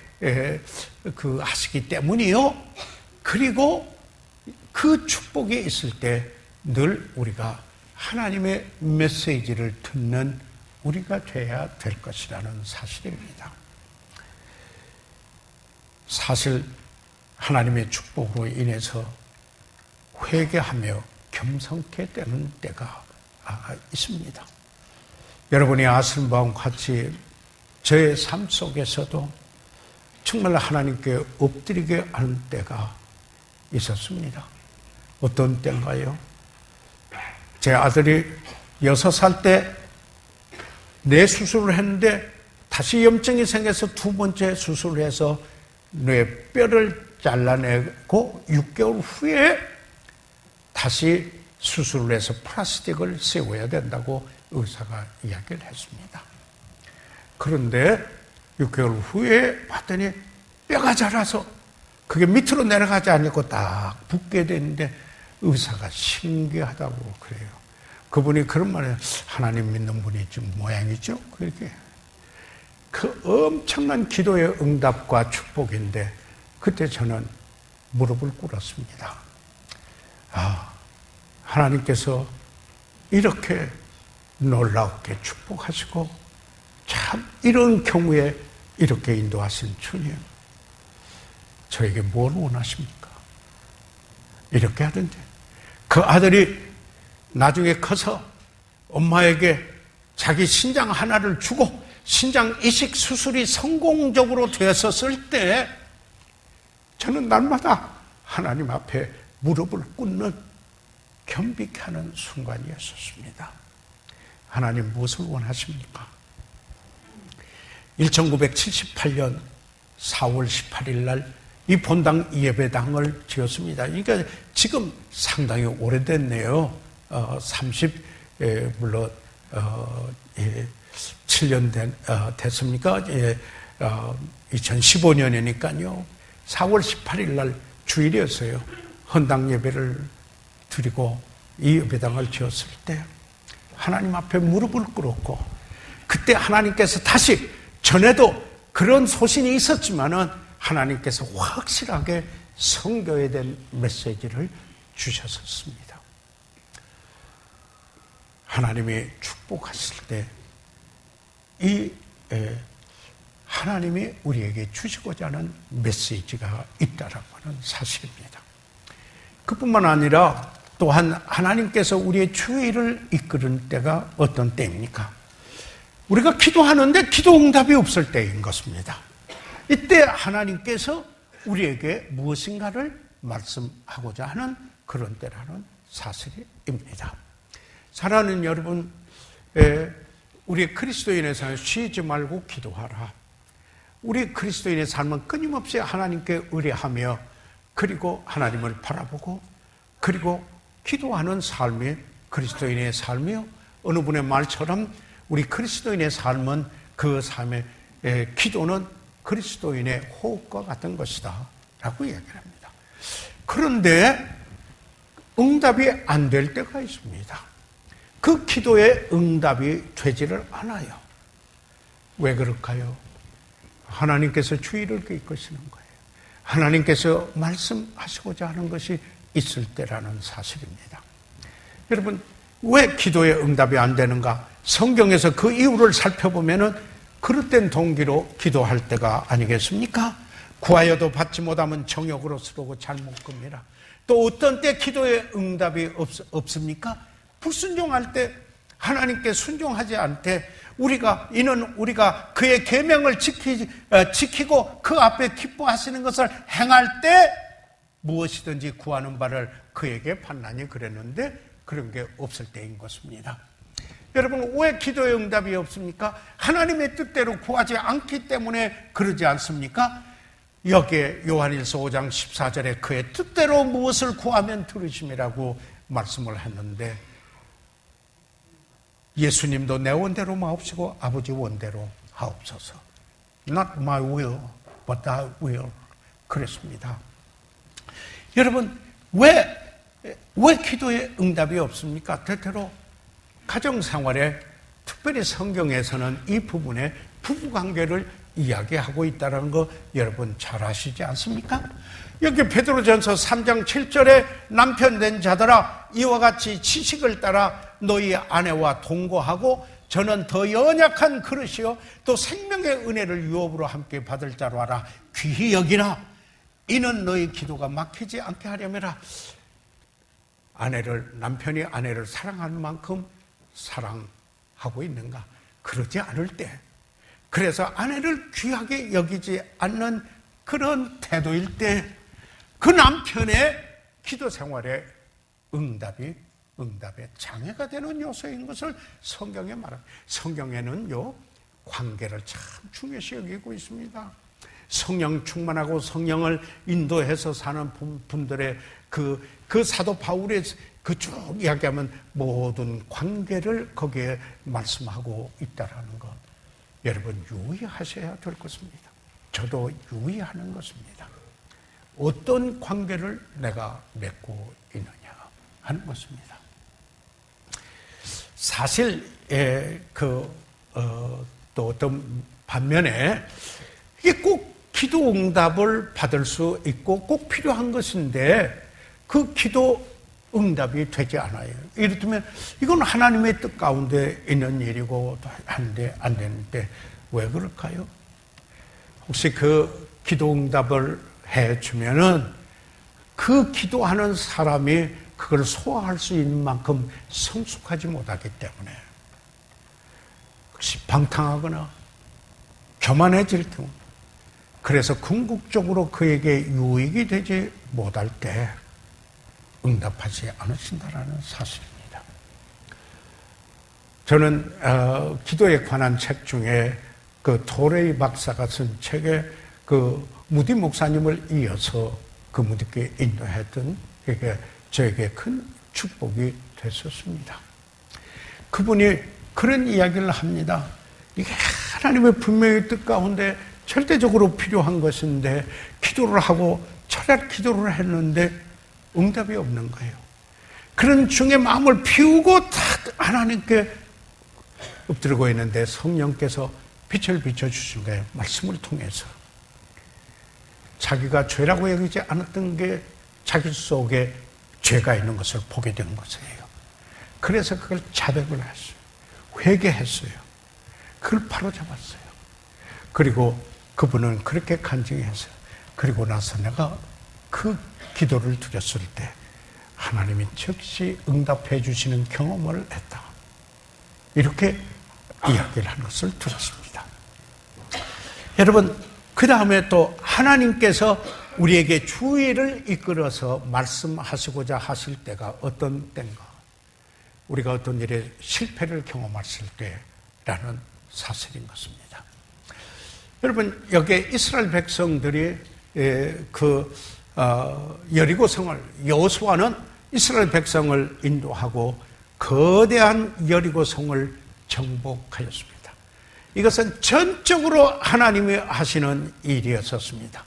하시기 때문이요. 그리고 그 축복이 있을 때 늘 우리가 하나님의 메시지를 듣는 우리가 돼야 될 것이라는 사실입니다. 사실 하나님의 축복으로 인해서 회개하며 겸손케 되는 때가 있습니다. 여러분이 아시는 바와 같이 저의 삶 속에서도 정말 하나님께 엎드리게 하는 때가 있었습니다. 어떤 때인가요? 제 아들이 6살 때 뇌 수술을 했는데 다시 염증이 생겨서 두 번째 수술을 해서 뇌뼈를 잘라내고 6개월 후에 다시 수술을 해서 플라스틱을 세워야 된다고 의사가 이야기를 했습니다. 그런데 6개월 후에 봤더니 뼈가 자라서 그게 밑으로 내려가지 않고 딱 붙게 되는데 의사가 신기하다고 그래요. 그분이 그런 말을, 하나님 믿는 분이 좀 모양이죠? 그렇게. 그 엄청난 기도의 응답과 축복인데 그때 저는 무릎을 꿇었습니다. 하나님께서 이렇게 놀랍게 축복하시고 참 이런 경우에 이렇게 인도하신 주님, 저에게 뭘 원하십니까? 이렇게 하던데 그 아들이 나중에 커서 엄마에게 자기 신장 하나를 주고 신장 이식 수술이 성공적으로 되었을 때 저는 날마다 하나님 앞에 무릎을 꿇는 겸비케 하는 순간이었습니다. 하나님 무엇을 원하십니까? 1978년 4월 18일 날 이 본당 예배당을 지었습니다. 그러니까 지금 상당히 오래됐네요. 물론 7년 됐습니까? 2015년이니까요. 4월 18일 날 주일이었어요. 헌당 예배를 드리고 이 예배당을 지었을 때 하나님 앞에 무릎을 꿇었고, 그때 하나님께서 다시, 전에도 그런 소신이 있었지만은 하나님께서 확실하게 선교에 대한 메시지를 주셨었습니다. 하나님이 축복하실 때 이 하나님이 우리에게 주시고자 하는 메시지가 있다라고 하는 사실입니다. 그뿐만 아니라 또한 하나님께서 우리의 주의를 이끄는 때가 어떤 때입니까? 우리가 기도하는데 기도 응답이 없을 때인 것입니다. 이때 하나님께서 우리에게 무엇인가를 말씀하고자 하는 그런 때라는 사실입니다. 사랑하는 여러분, 우리 그리스도인의 삶을 쉬지 말고 기도하라. 우리 그리스도인의 삶은 끊임없이 하나님께 의뢰하며 그리고 하나님을 바라보고 그리고 기도하는 삶이 그리스도인의 삶이요. 어느 분의 말처럼 우리 그리스도인의 삶은 그 삶의 기도는 그리스도인의 호흡과 같은 것이다 라고 얘기를 합니다. 그런데 응답이 안 될 때가 있습니다. 그 기도에 응답이 되지를 않아요. 왜 그럴까요? 하나님께서 주의를 이끄시는 거예요. 하나님께서 말씀하시고자 하는 것이 있을 때라는 사실입니다. 여러분, 왜 기도의 응답이 안 되는가? 성경에서 그 이유를 살펴보면은 그릇된 동기로 기도할 때가 아니겠습니까? 구하여도 받지 못하면 정욕으로 스르고 잘못 금이라. 또 어떤 때 기도의 응답이 없습니까? 불순종할 때, 하나님께 순종하지 않을 때, 우리가 그의 계명을 지키고 그 앞에 기뻐하시는 것을 행할 때 무엇이든지 구하는 바를 그에게 받나니 그랬는데 그런 게 없을 때인 것입니다. 여러분, 왜 기도의 응답이 없습니까? 하나님의 뜻대로 구하지 않기 때문에 그러지 않습니까? 여기에 요한일서 5장 14절에 그의 뜻대로 무엇을 구하면 들으심이라고 말씀을 했는데, 예수님도 내 원대로 마옵시고 아버지 원대로 하옵소서. Not my will, but thy will. 그랬습니다. 여러분, 왜 기도의 응답이 없습니까? 대체로 가정생활에, 특별히 성경에서는 이 부분에 부부관계를 이야기하고 있다는 거 여러분 잘 아시지 않습니까? 여기 베드로전서 3장 7절에 남편 된 자들아 이와 같이 지식을 따라 너희 아내와 동거하고 저는 더 연약한 그릇이요 또 생명의 은혜를 유업으로 함께 받을 자로 알아 귀히 여기나 이는 너희 기도가 막히지 않게 하려매라. 남편이 아내를 사랑하는 만큼 사랑하고 있는가? 그러지 않을 때, 그래서 아내를 귀하게 여기지 않는 그런 태도일 때 그 남편의 기도 생활에 응답의 장애가 되는 요소인 것을 성경에 말합니다. 성경에는요, 관계를 참 중요시 여기고 있습니다. 성령 충만하고 성령을 인도해서 사는 분들의 그 사도 바울의 그 쭉 이야기하면 모든 관계를 거기에 말씀하고 있다라는 것. 여러분 유의하셔야 될 것입니다. 저도 유의하는 것입니다. 어떤 관계를 내가 맺고 있느냐 하는 것입니다. 사실 또 어떤 반면에 이게 꼭 기도 응답을 받을 수 있고 꼭 필요한 것인데 그 기도 응답이 되지 않아요. 이를테면 이건 하나님의 뜻 가운데 있는 일이고 하는데 안 되는데 왜 그럴까요? 혹시 그 기도 응답을 해주면은 그 기도하는 사람이 그걸 소화할 수 있는 만큼 성숙하지 못하기 때문에 혹시 방탕하거나 교만해질 경우, 그래서 궁극적으로 그에게 유익이 되지 못할 때 응답하지 않으신다라는 사실입니다. 저는 기도에 관한 책 중에 그 토레이 박사가 쓴 책에 그 무디 목사님을 이어서 그 무디께 인도했던 그게 저에게 큰 축복이 됐었습니다. 그분이 그런 이야기를 합니다. 이게 하나님의 분명히 뜻 가운데 절대적으로 필요한 것인데 기도를 하고 철학 기도를 했는데 응답이 없는 거예요. 그런 중에 마음을 비우고 다 하나님께 엎드리고 있는데 성령께서 빛을 비춰주신 거예요. 말씀을 통해서. 자기가 죄라고 여기지 않았던 게 자기 속에 죄가 있는 것을 보게 된 것이에요. 그래서 그걸 자백을 했어요. 회개했어요. 그걸 바로 잡았어요. 그리고 그분은 그렇게 간증했어요. 그리고 나서 내가 그 기도를 드렸을 때 하나님이 즉시 응답해 주시는 경험을 했다. 이렇게 이야기를 한 것을 들었습니다. 여러분, 그 다음에 또 하나님께서 우리에게 주의를 이끌어서 말씀하시고자 하실 때가 어떤 때인가? 우리가 어떤 일에 실패를 경험했을 때라는 사실인 것입니다. 여러분, 여기에 이스라엘 백성들이 여리고성을, 여호수아는 이스라엘 백성을 인도하고 거대한 여리고성을 정복하였습니다. 이것은 전적으로 하나님이 하시는 일이었습니다.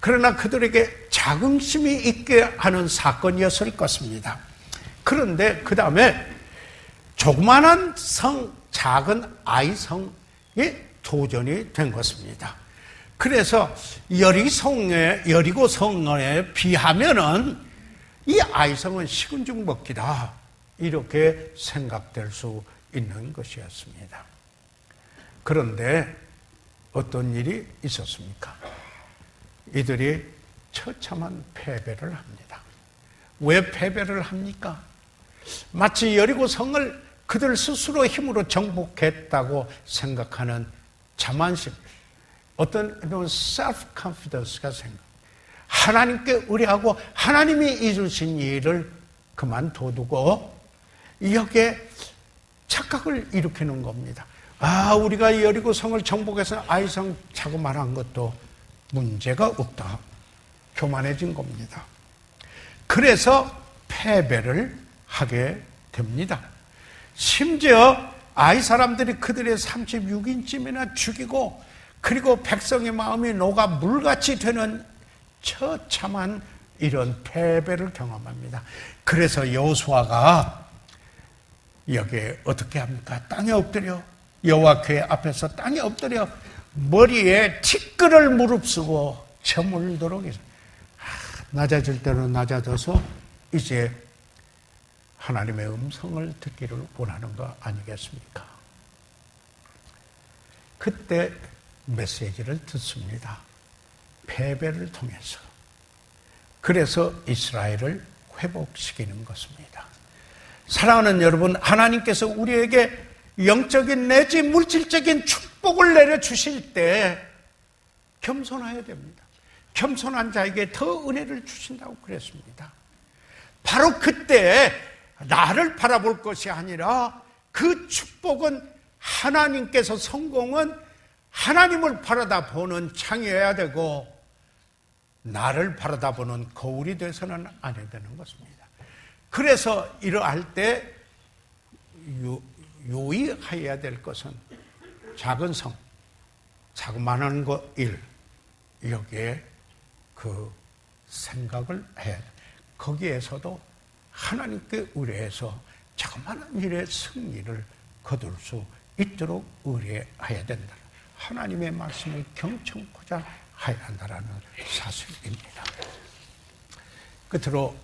그러나 그들에게 자긍심이 있게 하는 사건이었을 것입니다. 그런데 그 다음에 조그마한 성, 작은 아이 성이 도전이 된 것입니다. 그래서 여리고 성에 비하면은 이 아이성은 식은 죽 먹기다, 이렇게 생각될 수 있는 것이었습니다. 그런데 어떤 일이 있었습니까? 이들이 처참한 패배를 합니다. 왜 패배를 합니까? 마치 여리고 성을 그들 스스로 힘으로 정복했다고 생각하는 자만심, 어떤 self-confidence가 하나님께 의뢰하고 하나님이 이루신 일을 그만둬두고 여기에 착각을 일으키는 겁니다. 우리가 여리고 성을 정복해서 아이성 자그마한 것도 문제가 없다. 교만해진 겁니다. 그래서 패배를 하게 됩니다. 심지어 아이 사람들이 그들의 36인쯤이나 죽이고, 그리고 백성의 마음이 녹아 물같이 되는 처참한 이런 패배를 경험합니다. 그래서 여호수아가 여기에 어떻게 합니까? 땅에 엎드려, 여호와께 앞에서 땅에 엎드려 머리에 티끌을 무릅쓰고 저물도록 해서 낮아질 때는 낮아져서 이제 하나님의 음성을 듣기를 원하는 거 아니겠습니까? 그때 메시지를 듣습니다. 패배를 통해서. 그래서 이스라엘을 회복시키는 것입니다. 사랑하는 여러분, 하나님께서 우리에게 영적인 내지 물질적인 축복을 내려주실 때 겸손해야 됩니다. 겸손한 자에게 더 은혜를 주신다고 그랬습니다. 바로 그때 나를 바라볼 것이 아니라 그 축복은 하나님께서, 성공은 하나님을 바라다보는 창이어야 되고 나를 바라다보는 거울이 돼서는 안 해야 되는 것입니다. 그래서 이러할 때 유의해야 될 것은 작은 성, 자그마한 것 일, 여기에 그 생각을 해야 돼. 거기에서도 하나님께 의뢰해서 자그마한 일의 승리를 거둘 수 있도록 의뢰해야 된다. 하나님의 말씀을 경청코자 해야 한다는 사실입니다. 끝으로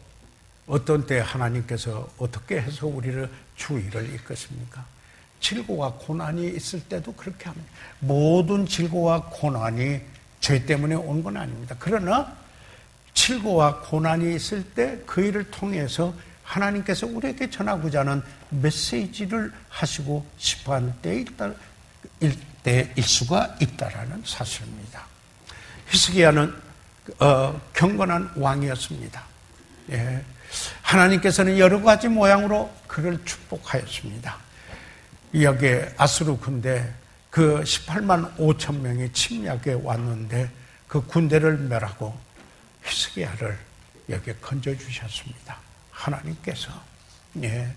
어떤 때 하나님께서 어떻게 해서 우리를 주의를 이끄십니까? 질고와 고난이 있을 때도 그렇게 합니다. 모든 질고와 고난이 죄 때문에 온 건 아닙니다. 그러나 질고와 고난이 있을 때 그 일을 통해서 하나님께서 우리에게 전하고자 하는 메시지를 하시고 싶어하는 때일 수가 있다라는 사실입니다. 히스기야는 경건한 왕이었습니다. 예. 하나님께서는 여러 가지 모양으로 그를 축복하였습니다. 여기에 아수르 군대 그 18만 5천 명이 침략에 왔는데 그 군대를 멸하고 히스기야를 여기에 건져주셨습니다. 하나님께서. 예.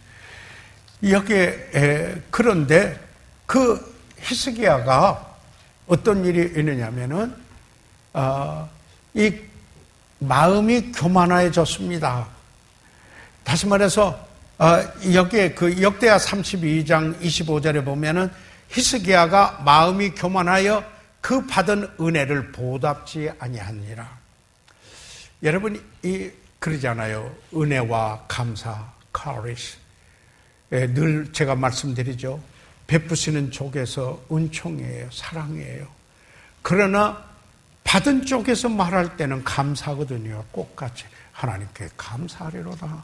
여기에 그런데 그 히스기야가 어떤 일이 있느냐면은 이 마음이 교만해졌습니다. 다시 말해서 여기에 그 역대하 32장 25절에 보면은 히스기야가 마음이 교만하여 그 받은 은혜를 보답지 아니하니라. 여러분 그러잖아요. 은혜와 감사, 카리스. 늘 제가 말씀드리죠. 베푸시는 쪽에서 은총이에요. 사랑이에요. 그러나 받은 쪽에서 말할 때는 감사거든요. 똑같이 하나님께 감사하리로다.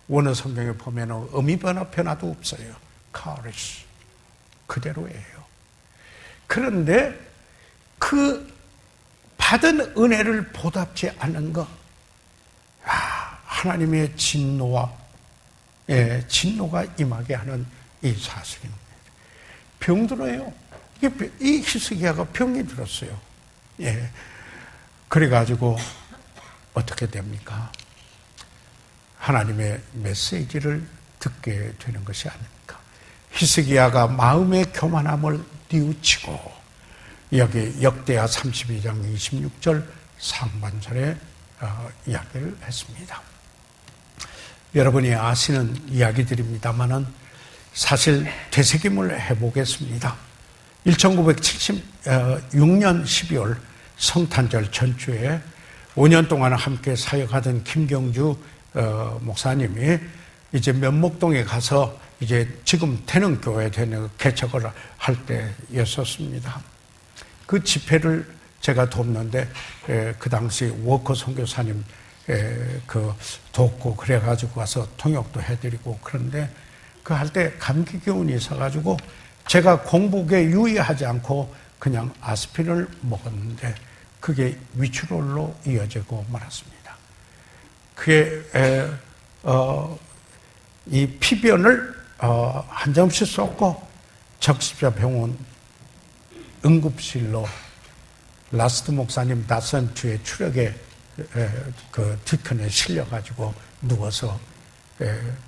원어 성경에 보면 의미 변화도 없어요. 카리스. 그대로예요. 그런데 그 받은 은혜를 보답지 않는 것, 하나님의 진노가 임하게 하는 이 사실입니다. 병들어요. 이 히스기야가 병이 들었어요. 예. 그래가지고 어떻게 됩니까? 하나님의 메시지를 듣게 되는 것이 아닙니까? 히스기야가 마음의 교만함을 뉘우치고 여기 역대하 32장 26절 상반절에 이야기를 했습니다. 여러분이 아시는 이야기들입니다만은 사실 되새김을 해보겠습니다. 1976년 12월 성탄절 전주에 5년 동안 함께 사역하던 김경주 목사님이 이제 면목동에 가서 이제 지금 태능교회 되는 개척을 할 때였었습니다. 그 집회를 제가 돕는데 그 당시 워커 선교사님 그 돕고 그래가지고 와서 통역도 해드리고 그런데 그 할 때 감기 기운이 있어가지고 제가 공복에 유의하지 않고 그냥 아스피린을 먹었는데 그게 위추롤로 이어지고 말았습니다. 그게 이 피변을 한 점씩 쏟고 적십자병원 응급실로 라스트 목사님 나선주의 추력에 그 뒤편에 실려가지고 누워서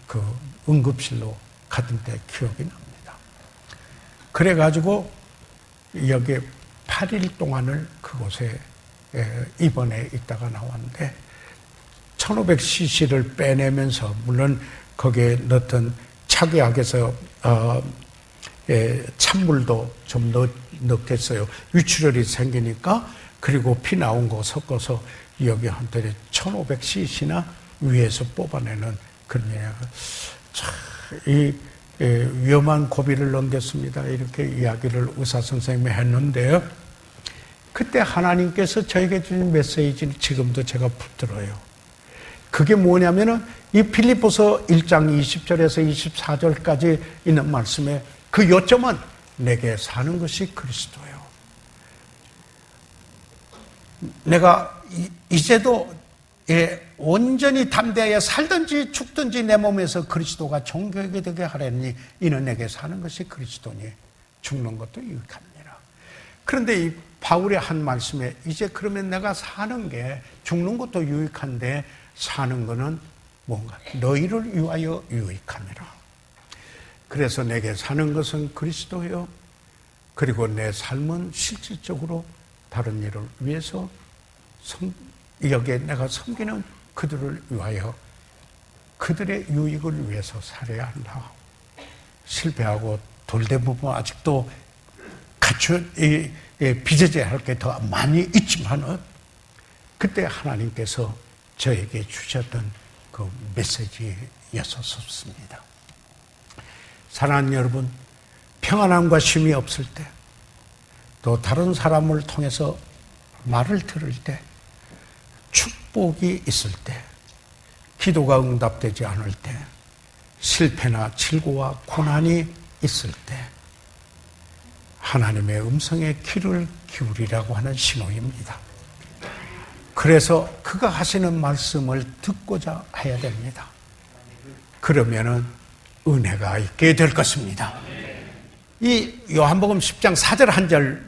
그 응급실로 갔던 때 기억이 납니다. 그래가지고 여기에 8일 동안을 그곳에 입원해 있다가 나왔는데 1500cc를 빼내면서 물론 거기에 넣었던 차기약에서 찬물도 좀 넣겠어요. 위출혈이 생기니까. 그리고 피 나온 거 섞어서 여기 한테 1500cc나 위에서 뽑아내는 그런 이 위험한 고비를 넘겼습니다. 이렇게 이야기를 의사 선생님이 했는데요. 그때 하나님께서 저에게 주신 메시지는 지금도 제가 붙들어요. 그게 뭐냐면은 이 빌립보서 1장 20절에서 24절까지 있는 말씀에 그 요점은 내게 사는 것이 그리스도예요. 내가 이제도 온전히 담대하여 살든지 죽든지 내 몸에서 그리스도가 존귀하게 되게 하려니 이는 내게 사는 것이 그리스도니 죽는 것도 유익합니다. 그런데 이 바울의 한 말씀에 이제 그러면 내가 사는 게 죽는 것도 유익한데 사는 거는 뭔가 너희를 위하여 유익함이라. 그래서 내게 사는 것은 그리스도요. 그리고 내 삶은 실질적으로 다른 일을 위해서 여기에 내가 섬기는 그들을 위하여 그들의 유익을 위해서 살아야 한다. 실패하고 돌대부분 아직도 빚어져야 할 게 더 많이 있지만은 그때 하나님께서 저에게 주셨던 그 메시지였었습니다. 사랑하는 여러분, 평안함과 쉼이 없을 때, 또 다른 사람을 통해서 말을 들을 때, 축복이 있을 때, 기도가 응답되지 않을 때, 실패나 질고와 고난이 있을 때, 하나님의 음성에 귀를 기울이라고 하는 신호입니다. 그래서 그가 하시는 말씀을 듣고자 해야 됩니다. 그러면은 은혜가 있게 될 것입니다. 이 요한복음 10장 4절 한 절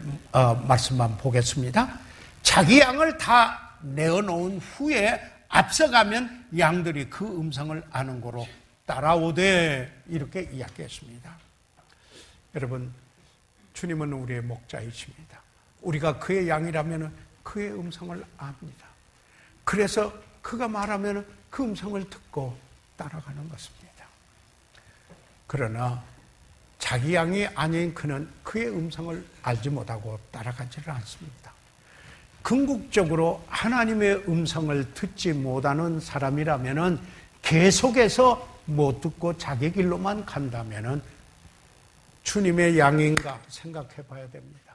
말씀만 보겠습니다. 자기 양을 다 내어놓은 후에 앞서가면 양들이 그 음성을 아는 고로 따라오되 이렇게 이야기했습니다. 여러분, 주님은 우리의 목자이십니다. 우리가 그의 양이라면 그의 음성을 압니다. 그래서 그가 말하면 그 음성을 듣고 따라가는 것입니다. 그러나 자기 양이 아닌 그는 그의 음성을 알지 못하고 따라가지를 않습니다. 궁극적으로 하나님의 음성을 듣지 못하는 사람이라면 계속해서 못 듣고 자기 길로만 간다면 주님의 양인가 생각해 봐야 됩니다.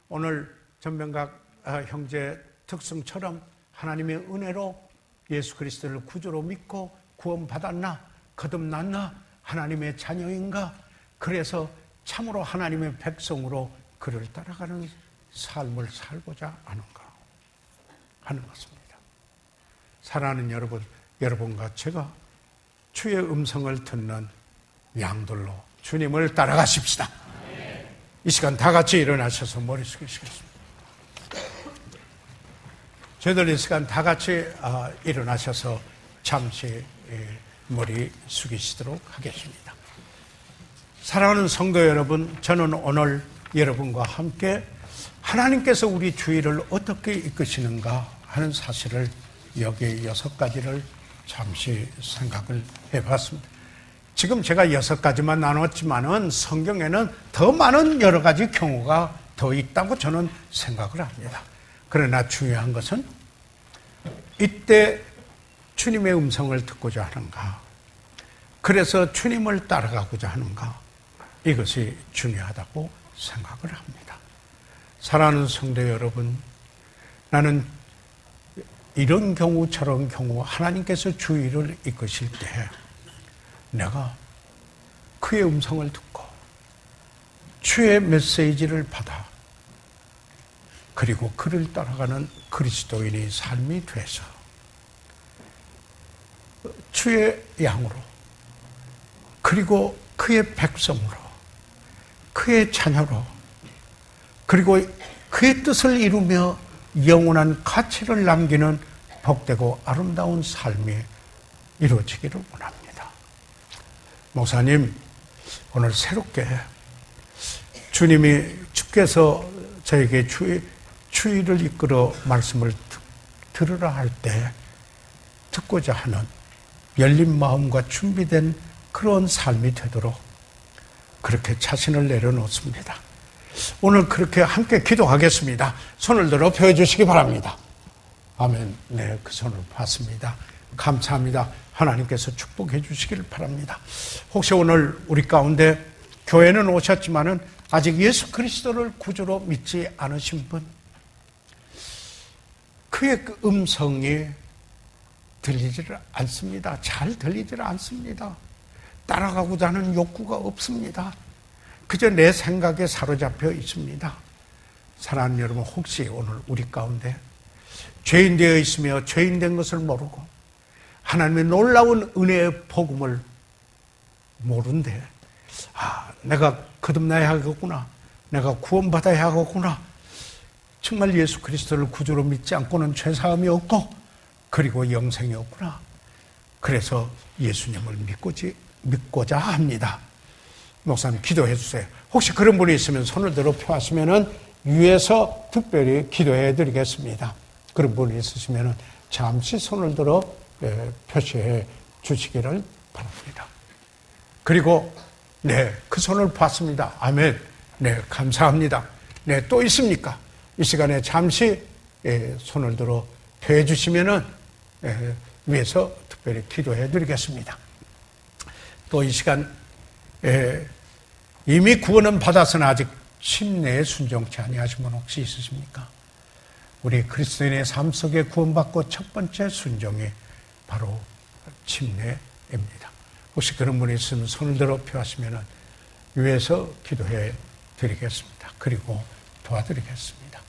오늘 전병각 형제 특성처럼 하나님의 은혜로 예수 그리스도를 구주로 믿고 구원받았나? 거듭났나? 하나님의 자녀인가? 그래서 참으로 하나님의 백성으로 그를 따라가는 삶을 살고자 하는가 하는 것입니다. 사랑하는 여러분, 여러분과 제가 주의 음성을 듣는 양들로 주님을 따라가십시다. 이 시간 다 같이 일어나셔서 머리 숙이시겠습니다. 저희들 이 시간 다 같이 일어나셔서 잠시 머리 숙이시도록 하겠습니다. 사랑하는 성도 여러분, 저는 오늘 여러분과 함께 하나님께서 우리 주의를 어떻게 이끄시는가 하는 사실을 여기 6가지를 잠시 생각을 해봤습니다. 지금 제가 6가지만 나눴지만은 성경에는 더 많은 여러 가지 경우가 더 있다고 저는 생각을 합니다. 그러나 중요한 것은 이때 주님의 음성을 듣고자 하는가, 그래서 주님을 따라가고자 하는가, 이것이 중요하다고 생각을 합니다. 사랑하는 성도 여러분, 나는 이런 경우 저런 경우 하나님께서 주의를 이끄실 때 내가 그의 음성을 듣고 주의 메시지를 받아 그리고 그를 따라가는 그리스도인의 삶이 돼서 주의 양으로 그리고 그의 백성으로 그의 자녀로 그리고 그의 뜻을 이루며 영원한 가치를 남기는 복되고 아름다운 삶이 이루어지기를 원합니다. 목사님, 오늘 새롭게 주께서 저에게 주의를 이끌어 말씀을 들으라 할 때 듣고자 하는 열린 마음과 준비된 그런 삶이 되도록 그렇게 자신을 내려놓습니다. 오늘 그렇게 함께 기도하겠습니다. 손을 들어 펴주시기 바랍니다. 아멘. 네, 그 손을 봤습니다. 감사합니다. 하나님께서 축복해 주시기를 바랍니다. 혹시 오늘 우리 가운데 교회는 오셨지만은 아직 예수 그리스도를 구주로 믿지 않으신 분, 그의 그 음성이 들리지를 않습니다. 잘 들리지를 않습니다. 따라가고자 하는 욕구가 없습니다. 그저 내 생각에 사로잡혀 있습니다. 사랑하는 여러분, 혹시 오늘 우리 가운데 죄인 되어 있으며 죄인 된 것을 모르고 하나님의 놀라운 은혜의 복음을 모른데, 내가 거듭나야 하겠구나, 내가 구원받아야 하겠구나, 정말 예수 그리스도를 구주로 믿지 않고는 죄사함이 없고 그리고 영생이 없구나, 그래서 예수님을 믿고자 합니다. 목사님 기도해 주세요. 혹시 그런 분이 있으면 손을 들어 펴시면은 위에서 특별히 기도해 드리겠습니다. 그런 분이 있으시면은 잠시 손을 들어 표시해 주시기를 바랍니다. 그리고 네, 그 손을 봤습니다. 아멘. 네, 감사합니다. 네, 또 있습니까? 이 시간에 잠시 손을 들어 표해 주시면은 위에서 특별히 기도해 드리겠습니다. 또 이 시간 이미 구원은 받았으나 아직 침례에 순종치 아니하신 분 혹시 있으십니까? 우리 그리스도인의 삶 속에 구원받고 첫 번째 순종이 바로 침례입니다. 혹시 그런 분이 있으면 손을 들어 표하시면 위에서 기도해 드리겠습니다. 그리고 도와드리겠습니다.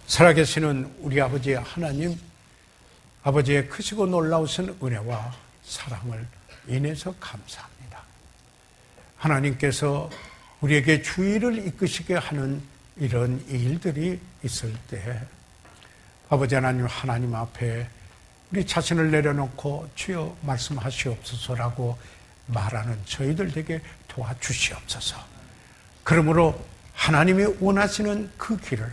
살아계시는 우리 아버지 하나님, 아버지의 크시고 놀라우신 은혜와 사랑을 인해서 감사합니다. 하나님께서 우리에게 주의를 이끄시게 하는 이런 일들이 있을 때 아버지 하나님 앞에 우리 자신을 내려놓고 주여 말씀하시옵소서라고 말하는 저희들 되게 도와주시옵소서. 그러므로 하나님이 원하시는 그 길을,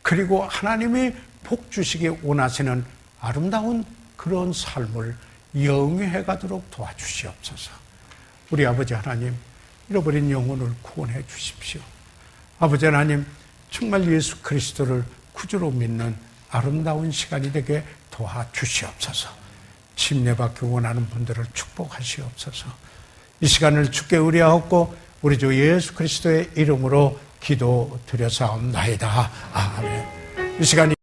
그리고 하나님이 복 주시기 원하시는 아름다운 그런 삶을 영위해 가도록 도와주시옵소서. 우리 아버지 하나님, 잃어버린 영혼을 구원해 주십시오. 아버지 하나님, 정말 예수 그리스도를 구주로 믿는 아름다운 시간이 되게 도와주시옵소서. 침례받기 원하는 분들을 축복하시옵소서. 이 시간을 주께 의뢰하옵고 우리 주 예수 그리스도의 이름으로 기도드려사옵나이다. 아멘. 이 시간이